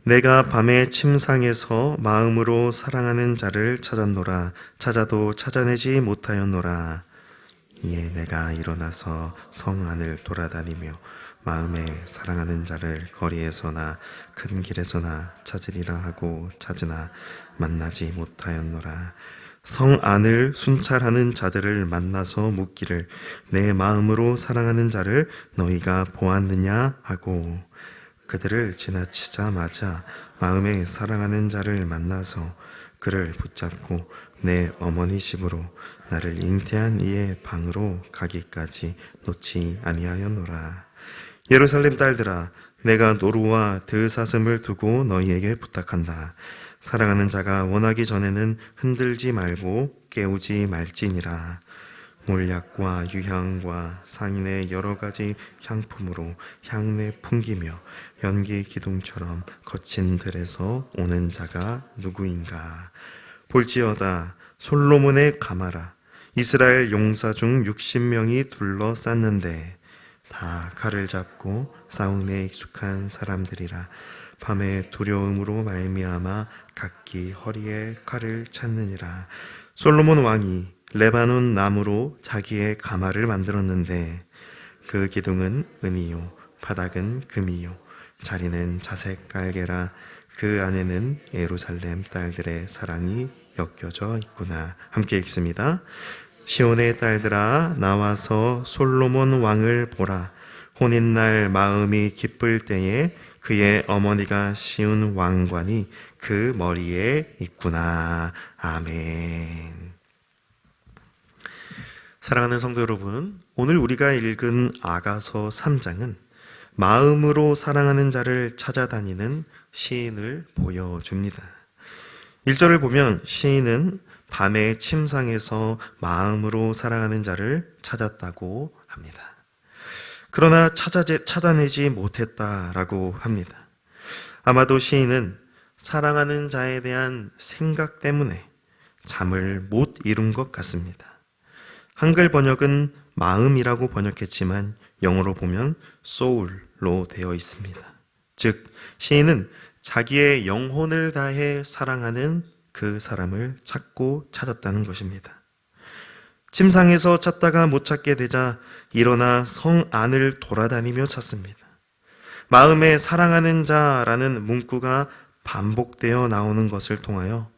내가 밤에 침상에서 마음으로 사랑하는 자를 찾았노라. 찾아도 찾아내지 못하였노라. 이에 내가 일어나서 성 안을 돌아다니며 마음에 사랑하는 자를 거리에서나 큰 길에서나 찾으리라 하고 찾으나 만나지 못하였노라. 성 안을 순찰하는 자들을 만나서 묻기를 내 마음으로 사랑하는 자를 너희가 보았느냐 하고 그들을 지나치자마자 마음에 사랑하는 자를 만나서 그를 붙잡고 내 어머니 집으로 나를 잉태한 이의 방으로 가기까지 놓지 아니하였노라. 예루살렘 딸들아, 내가 노루와 들사슴을 두고 너희에게 부탁한다. 사랑하는 자가 원하기 전에는 흔들지 말고 깨우지 말지니라. 몰약과 유향과 상인의 여러 가지 향품으로 향내 풍기며 연기 기둥처럼 거친 들에서 오는 자가 누구인가? 볼지어다 솔로몬의 가마라. 이스라엘 용사 중 60명이 둘러쌌는데 다 칼을 잡고 싸움에 익숙한 사람들이라. 밤에 두려움으로 말미암아 각기 허리에 칼을 찾느니라. 솔로몬 왕이 레바논 나무로 자기의 가마를 만들었는데 그 기둥은 은이요 바닥은 금이요 자리는 자색 깔개라. 그 안에는 예루살렘 딸들의 사랑이 엮여져 있구나. 함께 읽습니다. 시온의 딸들아, 나와서 솔로몬 왕을 보라. 혼인날 마음이 기쁠 때에 그의 어머니가 씌운 왕관이 그 머리에 있구나. 아멘. 사랑하는 성도 여러분, 오늘 우리가 읽은 아가서 3장은 마음으로 사랑하는 자를 찾아다니는 시인을 보여줍니다. 1절을 보면 시인은 밤의 침상에서 마음으로 사랑하는 자를 찾았다고 합니다. 그러나 찾아내지 못했다라고 합니다. 아마도 시인은 사랑하는 자에 대한 생각 때문에 잠을 못 이룬 것 같습니다. 한글 번역은 마음이라고 번역했지만 영어로 보면 soul로 되어 있습니다. 즉, 시인은 자기의 영혼을 다해 사랑하는 그 사람을 찾고 찾았다는 것입니다. 침상에서 찾다가 못 찾게 되자 일어나 성 안을 돌아다니며 찾습니다. 마음에 사랑하는 자라는 문구가 반복되어 나오는 것을 통하여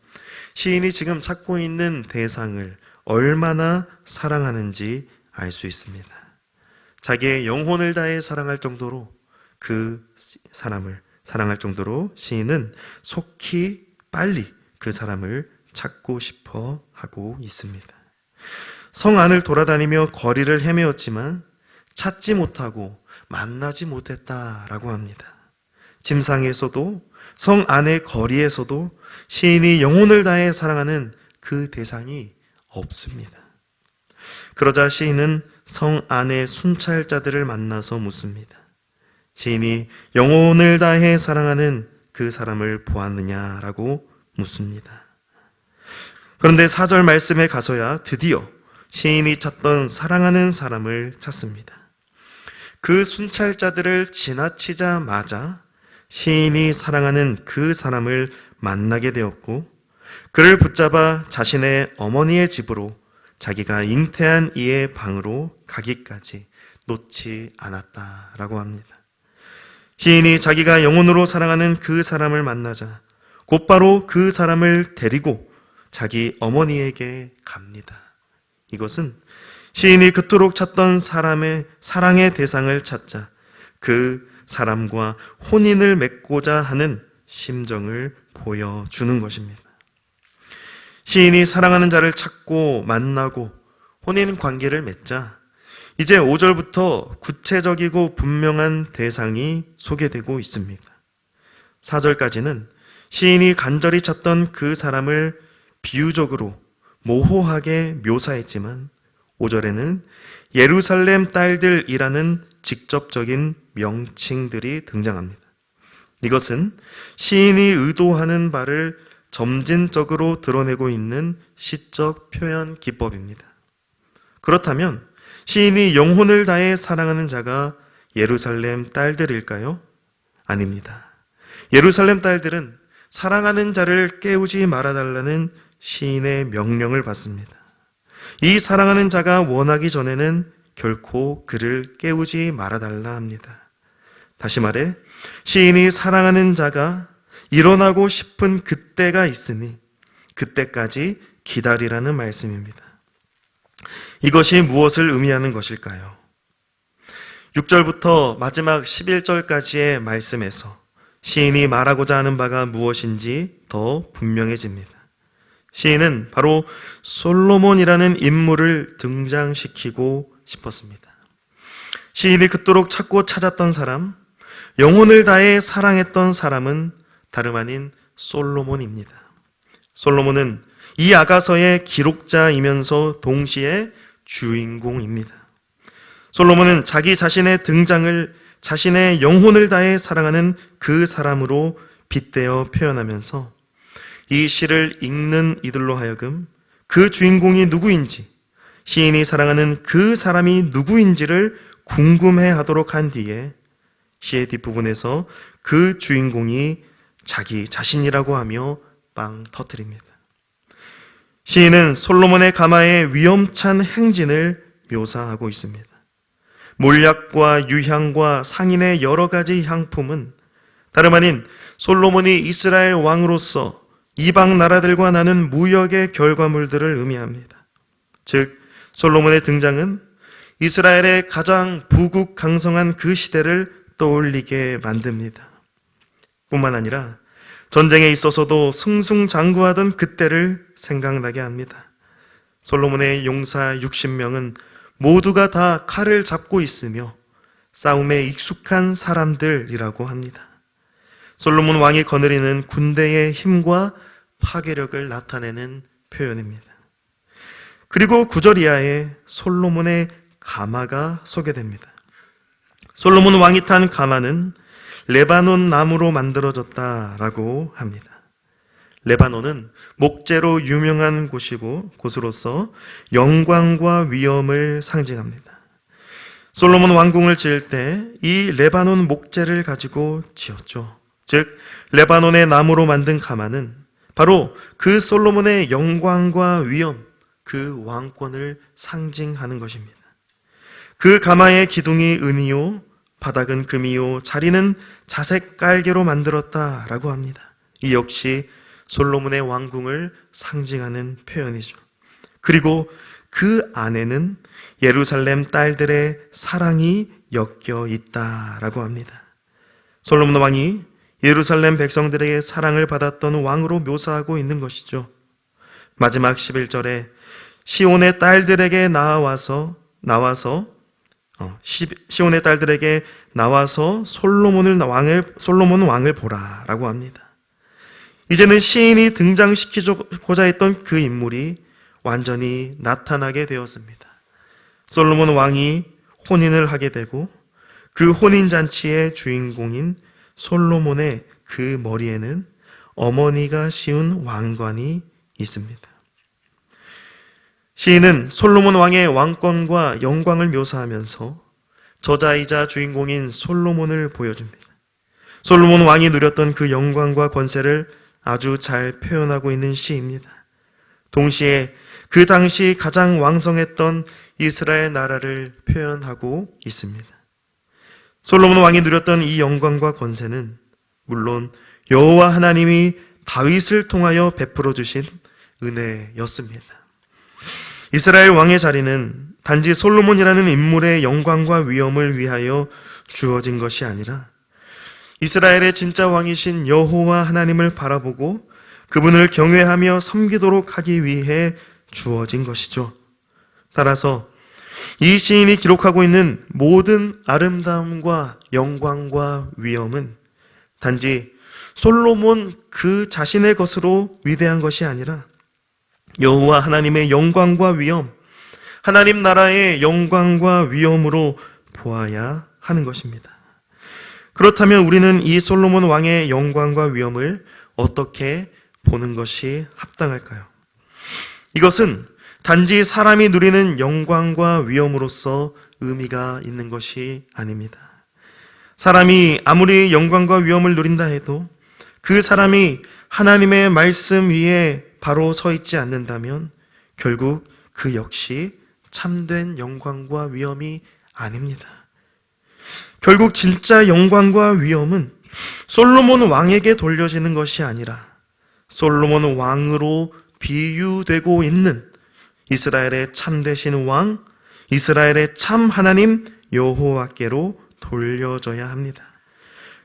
시인이 지금 찾고 있는 대상을 얼마나 사랑하는지 알 수 있습니다. 자기의 영혼을 다해 사랑할 정도로 그 사람을 사랑할 정도로 시인은 속히 빨리 그 사람을 찾고 싶어 하고 있습니다. 성 안을 돌아다니며 거리를 헤매었지만 찾지 못하고 만나지 못했다라고 합니다. 침상에서도 성 안의 거리에서도 시인이 영혼을 다해 사랑하는 그 대상이 없습니다. 그러자 시인은 성 안의 순찰자들을 만나서 묻습니다. 시인이 영혼을 다해 사랑하는 그 사람을 보았느냐라고 묻습니다. 그런데 4절 말씀에 가서야 드디어 시인이 찾던 사랑하는 사람을 찾습니다. 그 순찰자들을 지나치자마자 시인이 사랑하는 그 사람을 만나게 되었고 그를 붙잡아 자신의 어머니의 집으로 자기가 잉태한 이의 방으로 가기까지 놓지 않았다라고 합니다. 시인이 자기가 영혼으로 사랑하는 그 사람을 만나자 곧바로 그 사람을 데리고 자기 어머니에게 갑니다. 이것은 시인이 그토록 찾던 사람의 사랑의 대상을 찾자 그 사람과 혼인을 맺고자 하는 심정을 보여주는 것입니다. 시인이 사랑하는 자를 찾고 만나고 혼인 관계를 맺자 이제 5절부터 구체적이고 분명한 대상이 소개되고 있습니다. 4절까지는 시인이 간절히 찾던 그 사람을 비유적으로 모호하게 묘사했지만 5절에는 예루살렘 딸들이라는 직접적인 명칭들이 등장합니다. 이것은 시인이 의도하는 바를 점진적으로 드러내고 있는 시적 표현 기법입니다. 그렇다면 시인이 영혼을 다해 사랑하는 자가 예루살렘 딸들일까요? 아닙니다. 예루살렘 딸들은 사랑하는 자를 깨우지 말아달라는 시인의 명령을 받습니다. 이 사랑하는 자가 원하기 전에는 결코 그를 깨우지 말아달라 합니다. 다시 말해 시인이 사랑하는 자가 일어나고 싶은 그때가 있으니 그때까지 기다리라는 말씀입니다. 이것이 무엇을 의미하는 것일까요? 6절부터 마지막 11절까지의 말씀에서 시인이 말하고자 하는 바가 무엇인지 더 분명해집니다. 시인은 바로 솔로몬이라는 인물을 등장시키고 싶었습니다. 시인이 그토록 찾고 찾았던 사람, 영혼을 다해 사랑했던 사람은 다름 아닌 솔로몬입니다. 솔로몬은 이 아가서의 기록자이면서 동시에 주인공입니다. 솔로몬은 자기 자신의 등장을 자신의 영혼을 다해 사랑하는 그 사람으로 빗대어 표현하면서 이 시를 읽는 이들로 하여금 그 주인공이 누구인지, 시인이 사랑하는 그 사람이 누구인지를 궁금해 하도록 한 뒤에 시의 뒷부분에서 그 주인공이 자기 자신이라고 하며 빵 터뜨립니다. 시인은 솔로몬의 가마의 위험찬 행진을 묘사하고 있습니다. 몰약과 유향과 상인의 여러 가지 향품은 다름 아닌 솔로몬이 이스라엘 왕으로서 이방 나라들과 나눈 무역의 결과물들을 의미합니다. 즉 솔로몬의 등장은 이스라엘의 가장 부국강성한 그 시대를 떠올리게 만듭니다. 뿐만 아니라 전쟁에 있어서도 승승장구하던 그때를 생각나게 합니다. 솔로몬의 용사 60명은 모두가 다 칼을 잡고 있으며 싸움에 익숙한 사람들이라고 합니다. 솔로몬 왕이 거느리는 군대의 힘과 파괴력을 나타내는 표현입니다. 그리고 9절 이하에 솔로몬의 가마가 소개됩니다. 솔로몬 왕이 탄 가마는 레바논 나무로 만들어졌다라고 합니다. 레바논은 목재로 유명한 곳으로서 영광과 위엄을 상징합니다. 솔로몬 왕궁을 지을 때 이 레바논 목재를 가지고 지었죠. 즉 레바논의 나무로 만든 가마는 바로 그 솔로몬의 영광과 위엄, 그 왕권을 상징하는 것입니다. 그 가마의 기둥이 은이요, 바닥은 금이요, 자리는 자색 깔개로 만들었다라고 합니다. 이 역시 솔로몬의 왕궁을 상징하는 표현이죠. 그리고 그 안에는 예루살렘 딸들의 사랑이 엮여 있다라고 합니다. 솔로몬 왕이 예루살렘 백성들에게 사랑을 받았던 왕으로 묘사하고 있는 것이죠. 마지막 11절에 시온의 딸들에게 시온의 딸들에게 나와서 솔로몬 왕을 보라라고 합니다. 이제는 시인이 등장시키고자 했던 그 인물이 완전히 나타나게 되었습니다. 솔로몬 왕이 혼인을 하게 되고 그 혼인잔치의 주인공인 솔로몬의 그 머리에는 어머니가 씌운 왕관이 있습니다. 시인은 솔로몬 왕의 왕권과 영광을 묘사하면서 저자이자 주인공인 솔로몬을 보여줍니다. 솔로몬 왕이 누렸던 그 영광과 권세를 아주 잘 표현하고 있는 시입니다. 동시에 그 당시 가장 왕성했던 이스라엘 나라를 표현하고 있습니다. 솔로몬 왕이 누렸던 이 영광과 권세는 물론 여호와 하나님이 다윗을 통하여 베풀어 주신 은혜였습니다. 이스라엘 왕의 자리는 단지 솔로몬이라는 인물의 영광과 위엄을 위하여 주어진 것이 아니라 이스라엘의 진짜 왕이신 여호와 하나님을 바라보고 그분을 경외하며 섬기도록 하기 위해 주어진 것이죠. 따라서 이 시인이 기록하고 있는 모든 아름다움과 영광과 위엄은 단지 솔로몬 그 자신의 것으로 위대한 것이 아니라 여호와 하나님의 영광과 위엄, 하나님 나라의 영광과 위엄으로 보아야 하는 것입니다. 그렇다면 우리는 이 솔로몬 왕의 영광과 위엄을 어떻게 보는 것이 합당할까요? 이것은 단지 사람이 누리는 영광과 위엄으로서 의미가 있는 것이 아닙니다. 사람이 아무리 영광과 위엄을 누린다 해도 그 사람이 하나님의 말씀 위에 바로 서 있지 않는다면 결국 그 역시 참된 영광과 위엄이 아닙니다. 결국 진짜 영광과 위엄은 솔로몬 왕에게 돌려지는 것이 아니라 솔로몬 왕으로 비유되고 있는 이스라엘의 참되신 왕, 이스라엘의 참 하나님 여호와께로 돌려져야 합니다.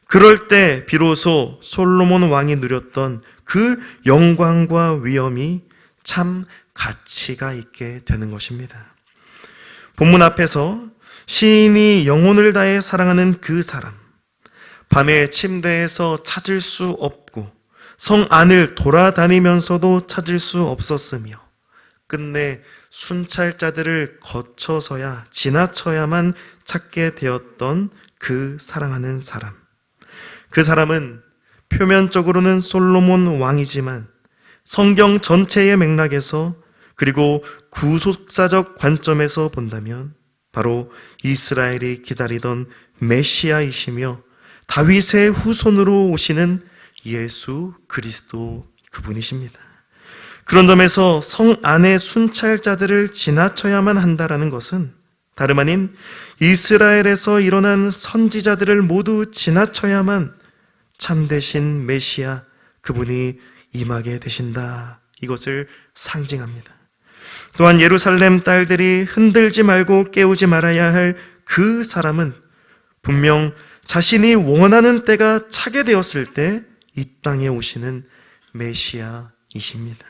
그럴 때 비로소 솔로몬 왕이 누렸던 그 영광과 위엄이 참 가치가 있게 되는 것입니다. 본문 앞에서 시인이 영혼을 다해 사랑하는 그 사람, 밤에 침대에서 찾을 수 없고 성 안을 돌아다니면서도 찾을 수 없었으며 끝내 순찰자들을 거쳐서야 지나쳐야만 찾게 되었던 그 사랑하는 사람. 그 사람은 표면적으로는 솔로몬 왕이지만 성경 전체의 맥락에서 그리고 구속사적 관점에서 본다면 바로 이스라엘이 기다리던 메시아이시며 다윗의 후손으로 오시는 예수 그리스도 그분이십니다. 그런 점에서 성 안의 순찰자들을 지나쳐야만 한다라는 것은 다름 아닌 이스라엘에서 일어난 선지자들을 모두 지나쳐야만 참되신 메시아 그분이 임하게 되신다. 이것을 상징합니다. 또한 예루살렘 딸들이 흔들지 말고 깨우지 말아야 할 그 사람은 분명 자신이 원하는 때가 차게 되었을 때 이 땅에 오시는 메시아이십니다.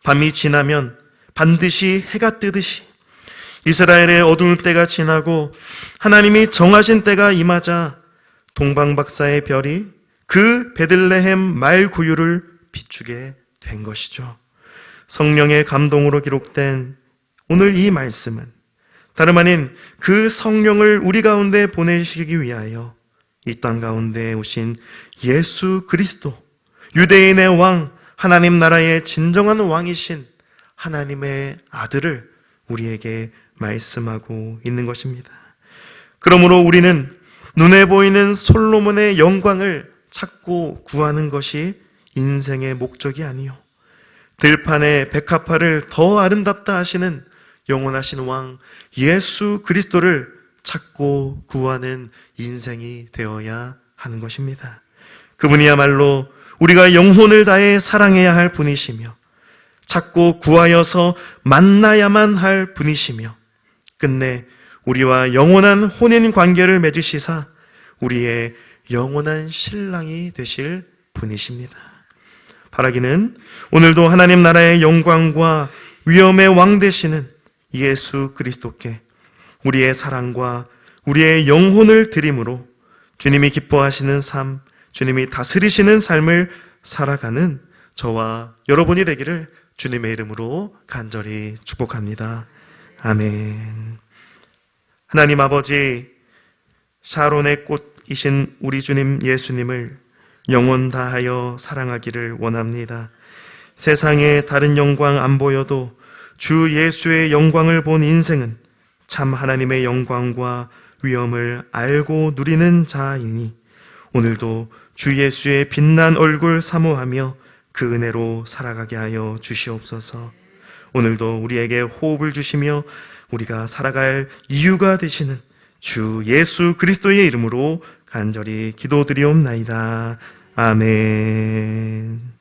밤이 지나면 반드시 해가 뜨듯이 이스라엘의 어두운 때가 지나고 하나님이 정하신 때가 임하자 동방박사의 별이 그 베들레헴 말구유를 비추게 된 것이죠. 성령의 감동으로 기록된 오늘 이 말씀은 다름 아닌 그 성령을 우리 가운데 보내시기 위하여 이 땅 가운데 오신 예수 그리스도, 유대인의 왕, 하나님 나라의 진정한 왕이신 하나님의 아들을 우리에게 말씀하고 있는 것입니다. 그러므로 우리는 눈에 보이는 솔로몬의 영광을 찾고 구하는 것이 인생의 목적이 아니요 들판의 백합화를 더 아름답다 하시는 영원하신 왕 예수 그리스도를 찾고 구하는 인생이 되어야 하는 것입니다. 그분이야말로 우리가 영혼을 다해 사랑해야 할 분이시며 찾고 구하여서 만나야만 할 분이시며 끝내 우리와 영원한 혼인 관계를 맺으시사 우리의 영원한 신랑이 되실 분이십니다. 바라기는 오늘도 하나님 나라의 영광과 위엄의 왕 되시는 예수 그리스도께 우리의 사랑과 우리의 영혼을 드림으로 주님이 기뻐하시는 삶, 주님이 다스리시는 삶을 살아가는 저와 여러분이 되기를 주님의 이름으로 간절히 축복합니다. 아멘. 하나님 아버지, 샤론의 꽃이신 우리 주님 예수님을 영혼 다하여 사랑하기를 원합니다. 세상에 다른 영광 안 보여도 주 예수의 영광을 본 인생은 참 하나님의 영광과 위엄을 알고 누리는 자이니 오늘도 주 예수의 빛난 얼굴 사모하며 그 은혜로 살아가게 하여 주시옵소서. 오늘도 우리에게 호흡을 주시며 우리가 살아갈 이유가 되시는 주 예수 그리스도의 이름으로 간절히 기도드리옵나이다. 아멘.